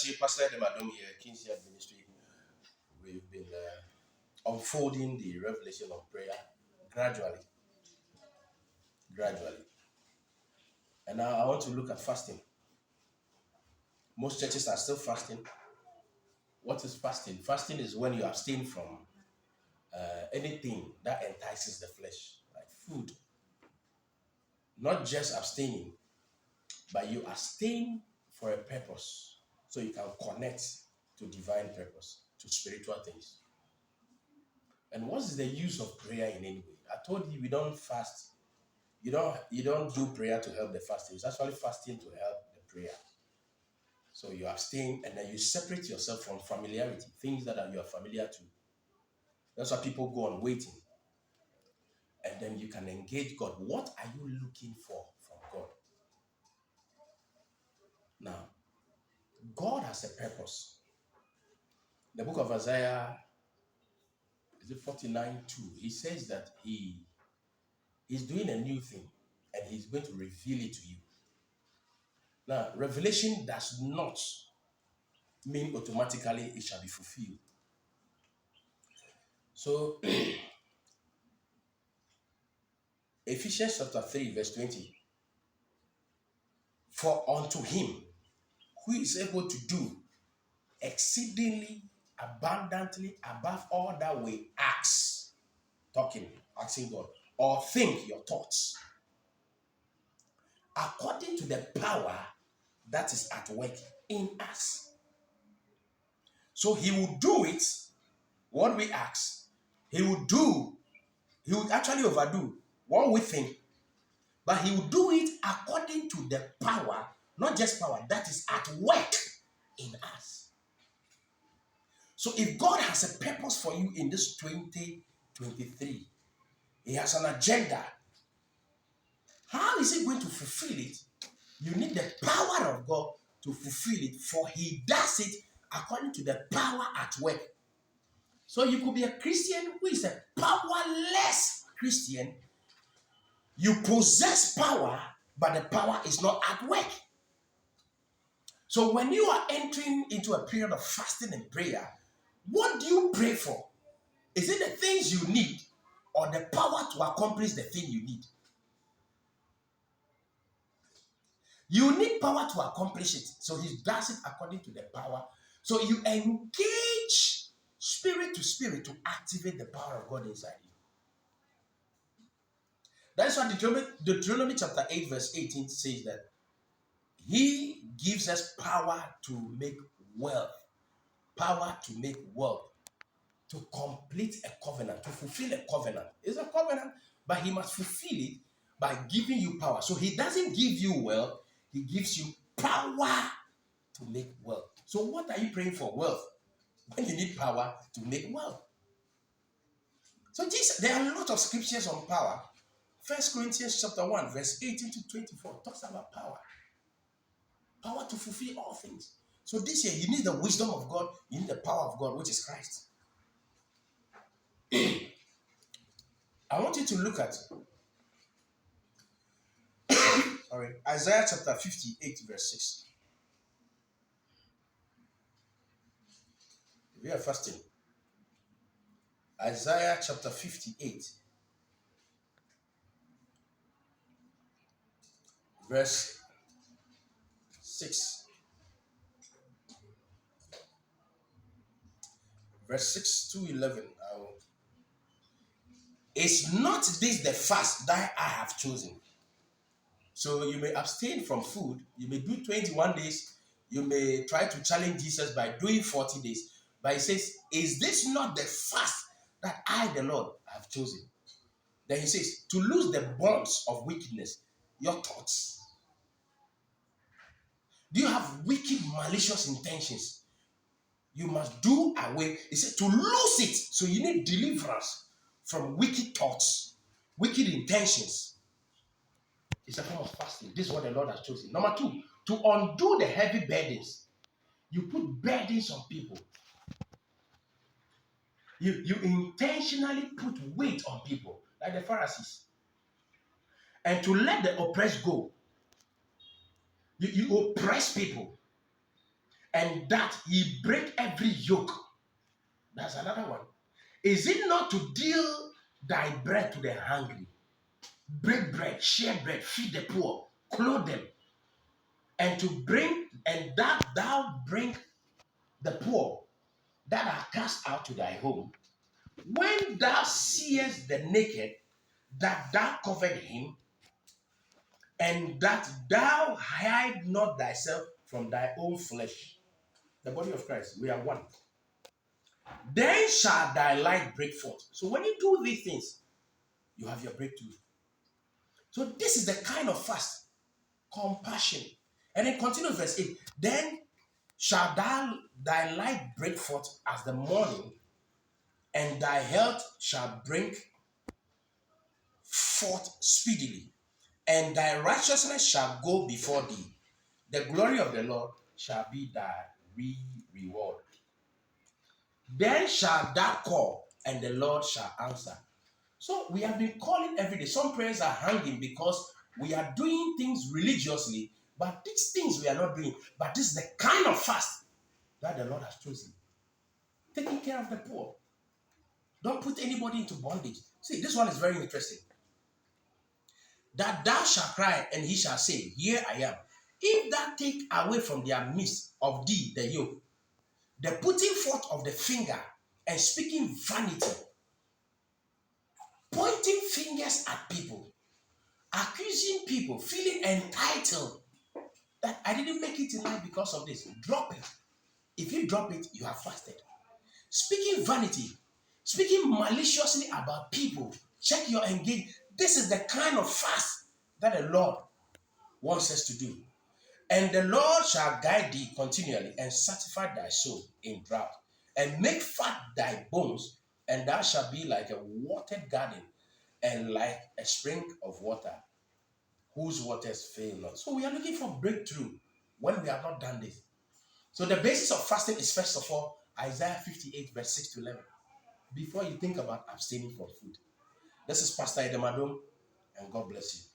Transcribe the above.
bless you, Pastor Edemadom here, Kinsey Ministry. We've been unfolding the revelation of prayer gradually. And now I want to look at fasting. Most churches are still fasting. What is fasting? Fasting is when you abstain from anything that entices the flesh, like food. Not just abstaining, but you abstain for a purpose, so you can connect to divine purpose, to spiritual things. And what is the use of prayer in any way? I told you we don't fast. You don't do prayer to help the fasting. It's actually fasting to help the prayer. So you abstain and then you separate yourself from familiarity, things that you are familiar to. That's why people go on waiting. And then you can engage God. What are you looking for from God? Now, God has a purpose. The book of Isaiah, is it 49:2? He says that he's doing a new thing and he's going to reveal it to you. Now, revelation does not mean automatically it shall be fulfilled. So, Ephesians chapter 3, verse 20. For unto him who is able to do exceedingly abundantly above all that we ask, asking God, or think your thoughts, according to the power that is at work in us. So he will do it, what we ask. He will actually overdo what we think, but he will do it according to the power, not just power, that is at work in us. So if God has a purpose for you in this 2023, he has an agenda. How is he going to fulfill it? You need the power of God to fulfill it, for he does it according to the power at work. So you could be a Christian who is a powerless Christian. You possess power, but the power is not at work. So when you are entering into a period of fasting and prayer, what do you pray for? Is it the things you need or the power to accomplish the thing you need? You need power to accomplish it. So he does it according to the power. So you engage spirit to spirit to activate the power of God inside you. That's why Deuteronomy chapter 8 verse 18 says that he gives us power to make wealth. Power to make wealth. To complete a covenant. To fulfill a covenant. It's a covenant, but he must fulfill it by giving you power. So he doesn't give you wealth. He gives you power to make wealth. So what are you praying for? Wealth. When you need power to make wealth. So there are a lot of scriptures on power. 1 Corinthians chapter 1, verse 18 to 24 talks about power. Power to fulfill all things. So this year, you need the wisdom of God. You need the power of God, which is Christ. I want you to look at Isaiah chapter 58, verse 6. We are fasting. Isaiah chapter 58, verse 6. Verse 6 to 11. Is not this the fast that I have chosen? So you may abstain from food. You may do 21 days. You may try to challenge Jesus by doing 40 days. But he says, is this not the fast that I, the Lord, have chosen? Then he says, to loose the bonds of wickedness, your thoughts. Do you have wicked, malicious intentions? You must do away. He said to lose it. So you need deliverance from wicked thoughts, wicked intentions. It's a form of fasting. This is what the Lord has chosen. Number 2, to undo the heavy burdens. You put burdens on people. You intentionally put weight on people, like the Pharisees. And to let the oppressed go. You oppress people. and that he break every yoke. That's another one. Is it not to deal thy bread to the hungry, break bread, share bread, feed the poor, clothe them, and to bring, and that thou bring the poor that are cast out to thy home? When thou seest the naked, that thou covered him, and that thou hide not thyself from thy own flesh. The body of Christ, we are one. Then shall thy light break forth. So when you do these things, you have your breakthrough. So this is the kind of fast, compassion. And then continue verse 8. Then shall thy light break forth as the morning, and thy health shall break forth speedily, and thy righteousness shall go before thee. The glory of the Lord shall be thy reward. Then shall thou call, and the Lord shall answer. So we have been calling every day. Some prayers are hanging because we are doing things religiously, but these things we are not doing. But this is the kind of fast that the Lord has chosen. Taking care of the poor. Don't put anybody into bondage. See, this one is very interesting. That thou shalt cry, and he shall say, Here I am. If thou take away from their midst of thee the yoke, the putting forth of the finger and speaking vanity, pointing fingers at people, accusing people, feeling entitled that I didn't make it in life because of this. Drop it. If you drop it, you have fasted. Speaking vanity, speaking maliciously about people, check your engagement. This is the kind of fast that the Lord wants us to do. And the Lord shall guide thee continually and satisfy thy soul in drought, and make fat thy bones, and thou shalt be like a watered garden and like a spring of water whose waters fail not. So we are looking for breakthrough when we have not done this. So the basis of fasting is, first of all, Isaiah 58 verse 6 to 11. Before you think about abstaining from food. This is Pastor Edemadom, and God bless you.